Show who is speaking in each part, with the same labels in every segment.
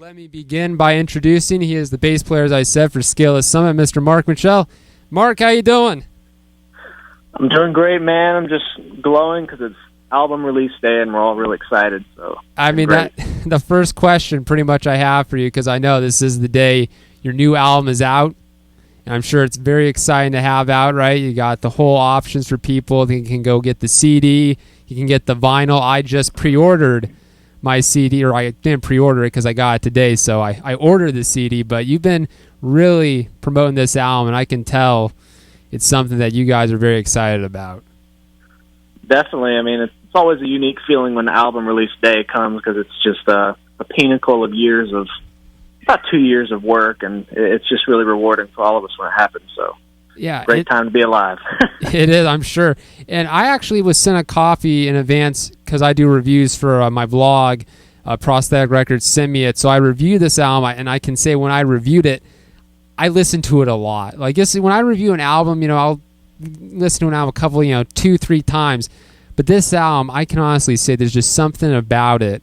Speaker 1: Let me begin by introducing, he is the bass player, as I said, for Scaleless Summit, Mr. Mark Michell. Mark, how you doing?
Speaker 2: I'm doing great, man. I'm just glowing because it's album release day and we're all really excited. So
Speaker 1: I mean, the first question pretty much I have for you, because I know this is the day your new album is out, and I'm sure it's very exciting to have out, right? You got the whole options for people. They can go get the CD. You can get the vinyl. I just pre-ordered my CD, or I didn't pre-order it because I got it today, so I ordered the CD, but you've been really promoting this album, and I can tell it's something that you guys are very excited about.
Speaker 2: Definitely. I mean, it's always a unique feeling when the album release day comes because it's just a pinnacle of years of, about 2 years of work, and it's just really rewarding for all of us when it happens, so
Speaker 1: yeah,
Speaker 2: great time to be alive.
Speaker 1: It is, I'm sure. And I actually was sent a copy in advance because I do reviews for my blog. Prosthetic Records sent me it, so I reviewed this album, and I can say when I reviewed it, I listened to it a lot. Like, when I review an album, I'll listen to an album a couple, 2-3 times. But this album, I can honestly say there's just something about it,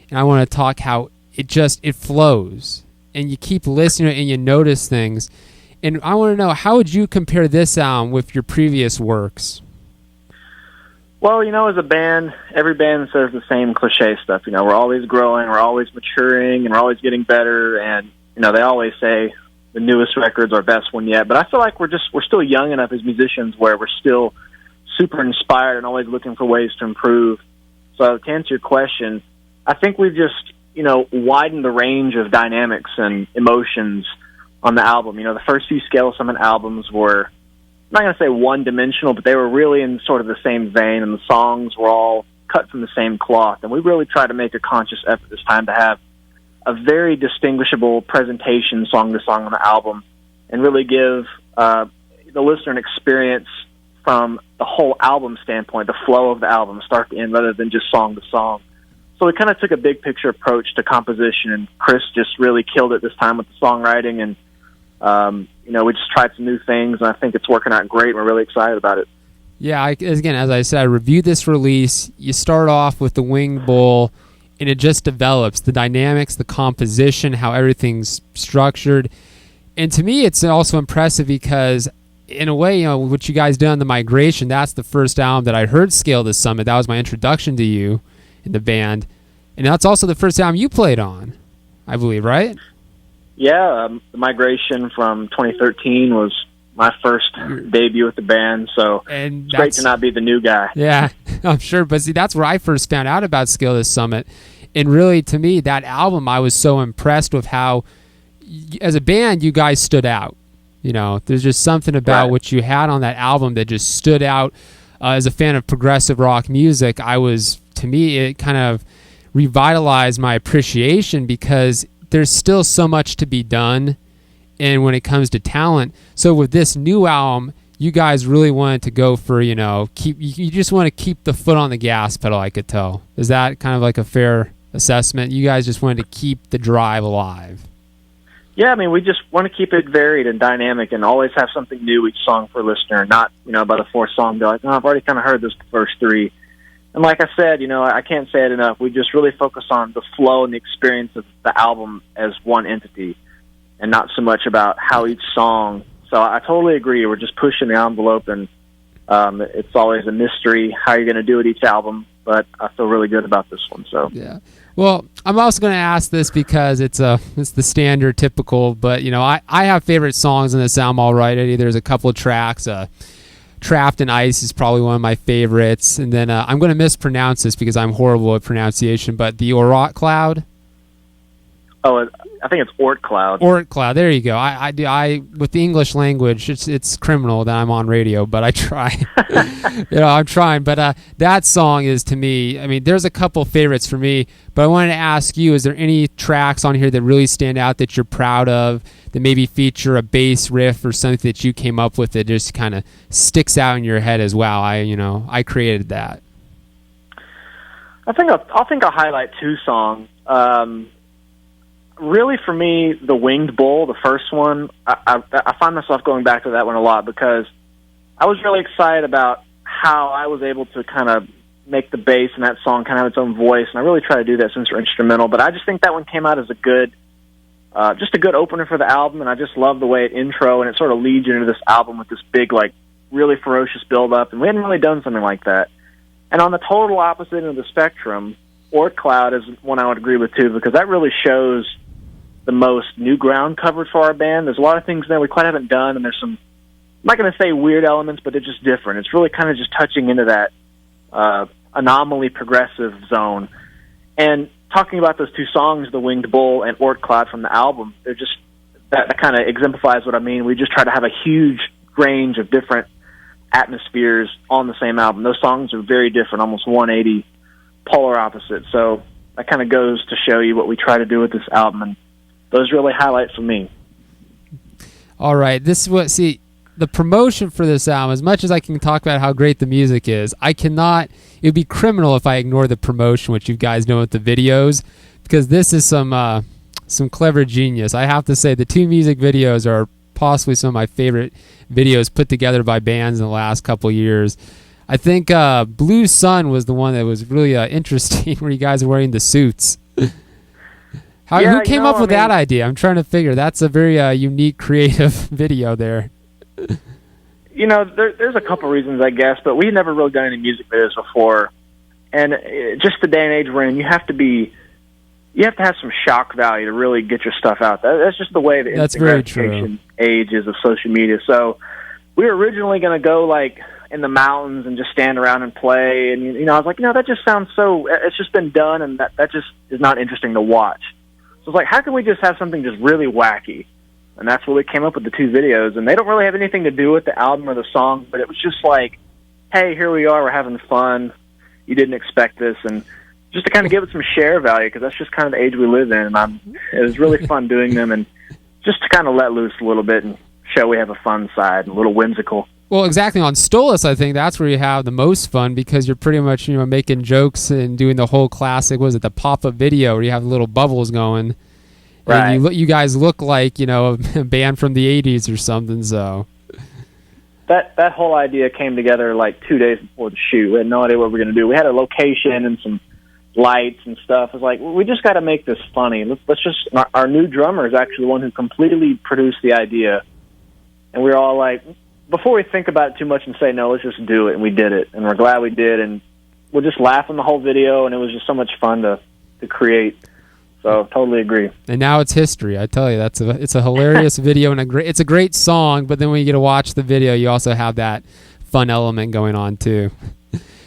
Speaker 1: and I want to talk how it flows, and you keep listening to it and you notice things. And I want to know, how would you compare this album with your previous works?
Speaker 2: Well, as a band, every band says the same cliche stuff. We're always growing, we're always maturing, and we're always getting better. And, they always say the newest record's our best one yet. But I feel like we're still young enough as musicians where we're still super inspired and always looking for ways to improve. So to answer your question, I think we've just, widened the range of dynamics and emotions on the album. The first few Scaleless Summit albums were, I'm not going to say one-dimensional, but they were really in sort of the same vein, and the songs were all cut from the same cloth. And we really tried to make a conscious effort this time to have a very distinguishable presentation song to song on the album and really give the listener an experience from the whole album standpoint, the flow of the album, start to end, rather than just song to song. So we kind of took a big-picture approach to composition, and Chris just really killed it this time with the songwriting, and we just tried some new things, and I think it's working out great. We're really excited about it.
Speaker 1: Yeah, again, as I said, I reviewed this release. You start off with the Winged Bull, and it just develops the dynamics, the composition, how everything's structured. And to me, it's also impressive because, in a way, what you guys did on the Migration, that's the first album that I heard Scaleless Summit. That was my introduction to you in the band. And that's also the first album you played on, I believe, right?
Speaker 2: Yeah, the Migration from 2013 was my first debut with the band, so it's great to not be the new guy.
Speaker 1: Yeah, I'm sure. But see, that's where I first found out about Scaleless Summit. And really, to me, that album, I was so impressed with how, as a band, you guys stood out. There's just something about what you had on that album that just stood out. As a fan of progressive rock music, to me, it kind of revitalized my appreciation because there's still so much to be done, and when it comes to talent. So with this new album, you guys really wanted to go for, you just want to keep the foot on the gas pedal, I could tell. Is that kind of like a fair assessment? You guys just wanted to keep the drive alive.
Speaker 2: Yeah, we just want to keep it varied and dynamic and always have something new each song for a listener, not, by the fourth song, be like, I've already kind of heard this first three. And like I said, I can't say it enough. We just really focus on the flow and the experience of the album as one entity and not so much about how each song. So I totally agree. We're just pushing the envelope, and it's always a mystery how you're going to do it each album, but I feel really good about this one. So
Speaker 1: yeah. Well, I'm also going to ask this because it's the standard, typical, but, I have favorite songs in this album already. There's a couple of tracks. Trapped in Ice is probably one of my favorites. And then I'm going to mispronounce this because I'm horrible at pronunciation, but the Orot Cloud.
Speaker 2: Oh, I think it's Ort Cloud.
Speaker 1: Ort Cloud. There you go. I with the English language, it's criminal that I'm on radio, but I try. I'm trying. But that song is, to me, there's a couple favorites for me, but I wanted to ask you, is there any tracks on here that really stand out that you're proud of, that maybe feature a bass riff or something that you came up with that just kind of sticks out in your head as well? I created that.
Speaker 2: I think I'll highlight two songs. Really, for me, the Winged Bull, the first one, I find myself going back to that one a lot because I was really excited about how I was able to kind of make the bass in that song kind of have its own voice, and I really try to do that since we're instrumental, but I just think that one came out as a good just a good opener for the album, and I just love the way it intro, and it sort of leads you into this album with this big, like, really ferocious build-up, and we hadn't really done something like that. And on the total opposite end of the spectrum, Orc Cloud is one I would agree with, too, because that really shows the most new ground covered for our band. There's a lot of things there we quite haven't done, and there's some, I'm not going to say weird elements, but they're just different. It's really kind of just touching into that anomaly progressive zone. And talking about those two songs, The Winged Bull and Orc Cloud from the album, they're just, that kind of exemplifies what I mean. We just try to have a huge range of different atmospheres on the same album. Those songs are very different, almost 180 polar opposites. So that kind of goes to show you what we try to do with this album, and those really highlight for me.
Speaker 1: All right, this is what, see, the promotion for this album, as much as I can talk about how great the music is, I cannot, it would be criminal if I ignore the promotion, which you guys know with the videos, because this is some clever genius. I have to say the two music videos are possibly some of my favorite videos put together by bands in the last couple years. I think Blue Sun was the one that was really interesting, where you guys are wearing the suits. Who came up with that idea? I'm trying to figure. That's a very unique, creative video there.
Speaker 2: There's a couple reasons, I guess, but we had never really done any music videos before. And just the day and age we're in, you have to have some shock value to really get your stuff out. That's just the way the instant gratification age is of social media. So we were originally going to go, like, in the mountains and just stand around and play. And, I was like, that just sounds so, it's just been done, and that just is not interesting to watch. So it's like, how can we just have something just really wacky? And that's where we came up with the two videos. And they don't really have anything to do with the album or the song, but it was just like, hey, here we are, we're having fun. You didn't expect this. And just to kind of give it some share value, because that's just kind of the age we live in. And it was really fun doing them, and just to kind of let loose a little bit and show we have a fun side and a little whimsical.
Speaker 1: Well, exactly. On Stolus, I think that's where you have the most fun, because you're pretty much, making jokes and doing the whole classic, was it the pop-up video where you have the little bubbles going.
Speaker 2: Right.
Speaker 1: And you guys look like, a band from the 80s or something, so.
Speaker 2: That whole idea came together like 2 days before the shoot. We had no idea what we were going to do. We had a location and some lights and stuff. It was like, we just got to make this funny. Let's just, our new drummer is actually the one who completely produced the idea. And we were all like, before we think about it too much and say, no, let's just do it. And we did it. And we're glad we did. And we're just laughing the whole video. And it was just so much fun to create. So totally agree. And
Speaker 1: now it's history. I tell you, it's a hilarious video, and it's a great song. But then when you get to watch the video, you also have that fun element going on too.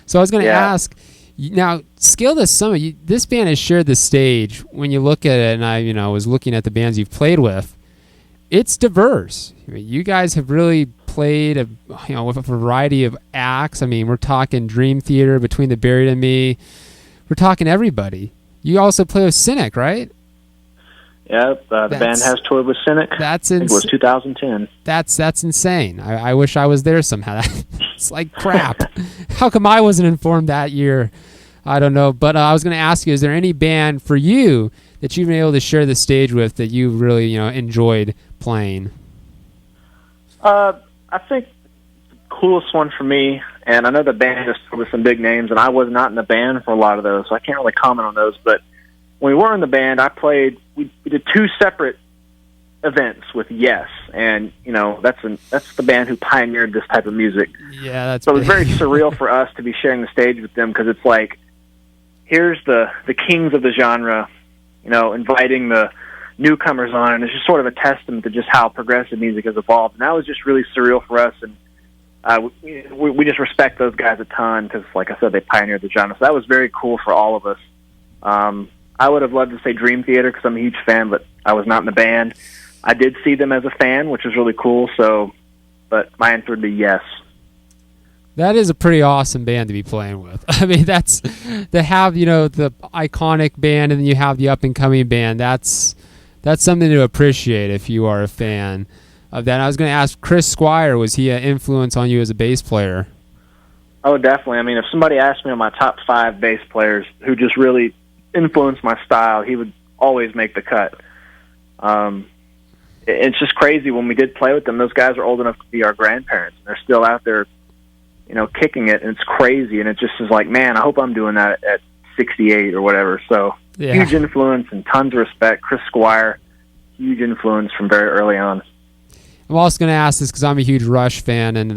Speaker 1: So I was going to ask, now, Scale This Summit, this band has shared the stage. When you look at it, and I was looking at the bands you've played with, it's diverse. You guys have really played with a variety of acts. We're talking Dream Theater, Between the Buried and Me. We're talking everybody. You also play with Cynic, right?
Speaker 2: Yeah, the band has toured with Cynic. It was 2010.
Speaker 1: That's insane. I wish I was there somehow. It's like crap. How come I wasn't informed that year? I don't know. But I was going to ask you, is there any band for you that you've been able to share the stage with that you really enjoyed playing?
Speaker 2: I think the coolest one for me, and I know the band has toured with some big names, and I was not in the band for a lot of those, so I can't really comment on those. But when we were in the band, we did two separate events with Yes, and that's the band who pioneered this type of music.
Speaker 1: Yeah,
Speaker 2: so it was very surreal for us to be sharing the stage with them, because it's like, here's the kings of the genre, inviting the newcomers on, and it's just sort of a testament to just how progressive music has evolved. And that was just really surreal for us, and we just respect those guys a ton, because, like I said, they pioneered the genre. So that was very cool for all of us. I would have loved to say Dream Theater, because I'm a huge fan, but I was not in the band. I did see them as a fan, which was really cool. But my answer would be Yes.
Speaker 1: That is a pretty awesome band to be playing with. That's to have the iconic band, and then you have the up and coming band. That's something to appreciate if you are a fan of that. And I was going to ask, Chris Squire, was he an influence on you as a bass player?
Speaker 2: Oh, definitely. If somebody asked me on my top 5 bass players who just really influenced my style, he would always make the cut. It's just crazy when we did play with them. Those guys are old enough to be our grandparents, and they're still out there, kicking it, and it's crazy. And it just is like, man, I hope I'm doing that at 68 or whatever. So huge influence and tons of respect. Chris Squire, huge influence from very early on.
Speaker 1: I'm also going to ask this because I'm a huge Rush fan, and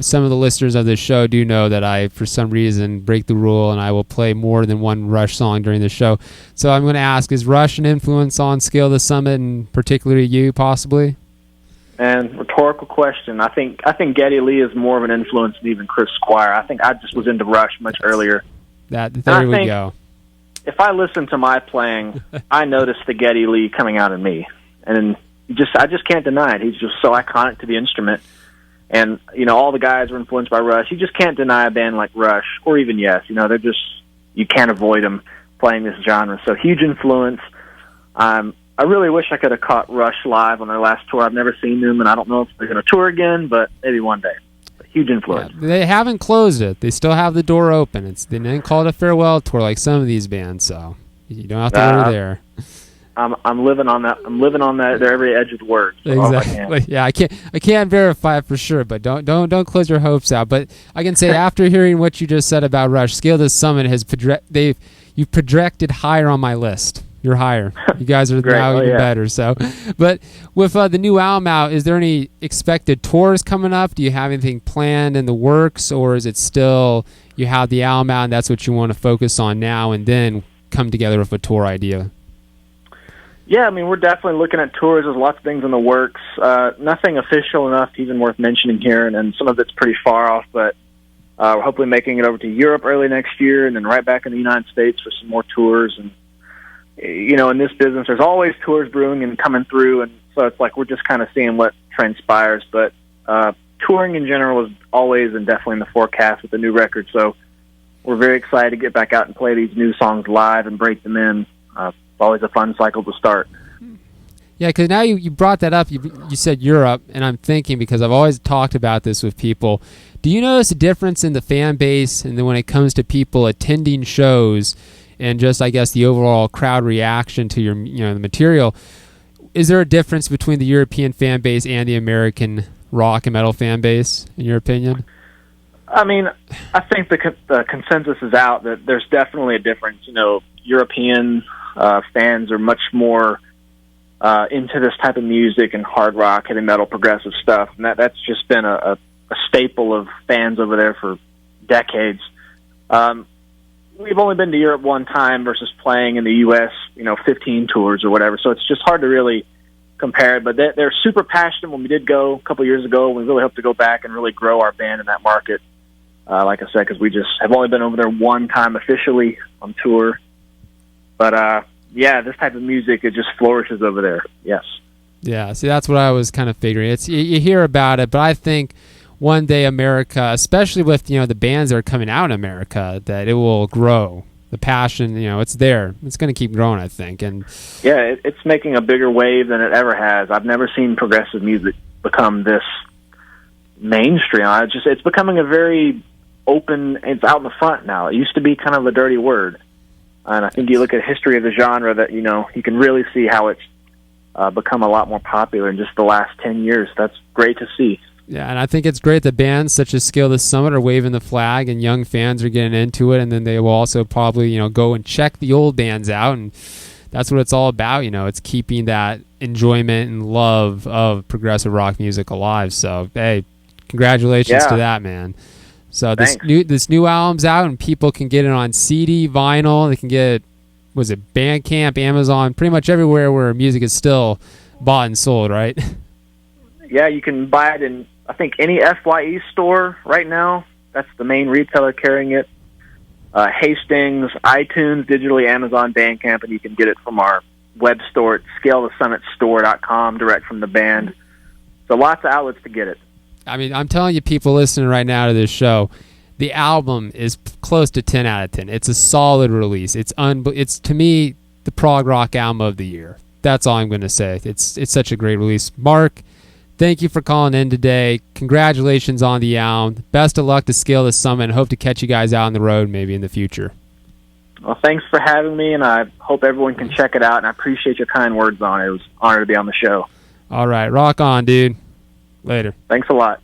Speaker 1: some of the listeners of this show do know that I, for some reason, break the rule, and I will play more than one Rush song during the show. So I'm going to ask, is Rush an influence on Scale the Summit, and particularly you, possibly?
Speaker 2: And rhetorical question. I think Geddy Lee is more of an influence than even Chris Squire. I think I just was into Rush much earlier.
Speaker 1: There we go.
Speaker 2: If I listen to my playing, I notice the Geddy Lee coming out in me, and I just can't deny it. He's just so iconic to the instrument. And, all the guys were influenced by Rush. You just can't deny a band like Rush, or even Yes. They're just, you can't avoid them playing this genre. So huge influence. I really wish I could have caught Rush live on their last tour. I've never seen them, and I don't know if they're going to tour again, but maybe one day. But huge influence.
Speaker 1: Yeah, they haven't closed it. They still have the door open. They didn't call it a farewell tour like some of these bands, so you don't have to go there.
Speaker 2: I'm living on that. I'm living on that. They're every edge of the word. So
Speaker 1: exactly. Yeah, I can't verify it for sure, but don't close your hopes out. But I can say after hearing what you just said about Rush, Scale the Summit you've projected higher on my list. You're higher. You guys are now even better. So, but with the new album out, is there any expected tours coming up? Do you have anything planned in the works, or is it still you have the album out and that's what you want to focus on now, and then come together with a tour idea?
Speaker 2: Yeah, we're definitely looking at tours. There's lots of things in the works. Nothing official enough to even worth mentioning here, and some of it's pretty far off, but we're hopefully making it over to Europe early next year, and then right back in the United States for some more tours. And, in this business, there's always tours brewing and coming through, and so it's like we're just kind of seeing what transpires. But touring in general is always and definitely in the forecast with the new record, so we're very excited to get back out and play these new songs live and break them in. Always a fun cycle to start.
Speaker 1: Yeah, because now you brought that up. You said Europe, and I'm thinking, because I've always talked about this with people, do you notice a difference in the fan base and then when it comes to people attending shows and just, I guess, the overall crowd reaction to your the material? Is there a difference between the European fan base and the American rock and metal fan base, in your opinion?
Speaker 2: I think the consensus is out that there's definitely a difference. European fans are much more into this type of music and hard rock, heavy metal, progressive stuff, and that's just been a staple of fans over there for decades. We've only been to Europe one time versus playing in the U.S., 15 tours or whatever, so it's just hard to really compare it, but they're super passionate. When we did go a couple years ago, we really hope to go back and really grow our band in that market, like I said, because we just have only been over there one time officially on tour. But, this type of music, it just flourishes over there, yes.
Speaker 1: Yeah, see, that's what I was kind of figuring. It's you hear about it, but I think one day America, especially with, the bands that are coming out in America, that it will grow. The passion, it's there. It's going to keep growing, I think. And
Speaker 2: yeah, it's making a bigger wave than it ever has. I've never seen progressive music become this mainstream. It's becoming a very open, it's out in the front now. It used to be kind of a dirty word. And I think you look at history of the genre that, you can really see how it's become a lot more popular in just the last 10 years. That's great to see.
Speaker 1: Yeah, and I think it's great that bands such as Scale the Summit are waving the flag and young fans are getting into it, and then they will also probably, go and check the old bands out, and that's what it's all about. It's keeping that enjoyment and love of progressive rock music alive. So, hey, congratulations to that, man. So this new album's out, and people can get it on CD, vinyl. They can get it, Bandcamp, Amazon, pretty much everywhere where music is still bought and sold, right?
Speaker 2: Yeah, you can buy it in, I think, any FYE store right now. That's the main retailer carrying it. Hastings, iTunes, digitally, Amazon, Bandcamp, and you can get it from our web store at scalethesummitstore.com, direct from the band. So lots of outlets to get it.
Speaker 1: I'm telling you, people listening right now to this show, the album is close to 10 out of 10. It's a solid release. It's to me the prog rock album of the year. That's all I'm going to say. It's such a great release. Mark, thank you for calling in today. Congratulations on the album. Best of luck to Scale the Summit, and hope to catch you guys out on the road maybe in the future.
Speaker 2: Well, thanks for having me, and I hope everyone can check it out, and I appreciate your kind words on it. It was an honor to be on the show.
Speaker 1: All right. Rock on, dude. Later.
Speaker 2: Thanks a lot.